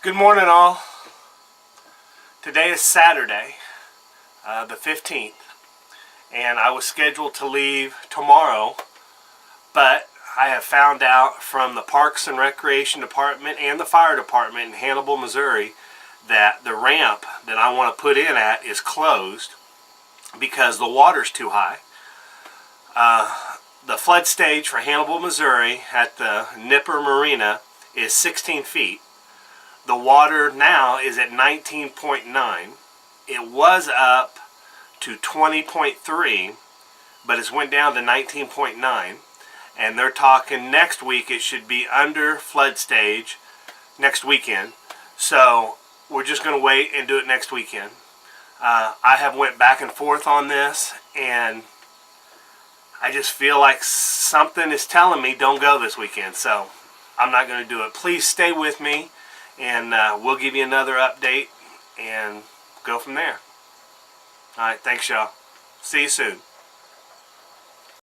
Good morning, all. Today is Saturday, the 15th, and I was scheduled to leave tomorrow, but I have found out from the Parks and Recreation Department and the Fire Department in Hannibal, Missouri, that the ramp that I want to put in at is closed because the water's too high. The flood stage for Hannibal, Missouri at the Nipper Marina is 16 feet. The water now is at 19.9. It was up to 20.3, but it's went down to 19.9. And they're talking next week it should be under flood stage next weekend. So we're just going to wait and do it next weekend. I have went back and forth on this, and I just feel like something is telling me don't go this weekend. So I'm not going to do it. Please stay with me, and we'll give you another update and go from there. Alright, thanks y'all. See you soon.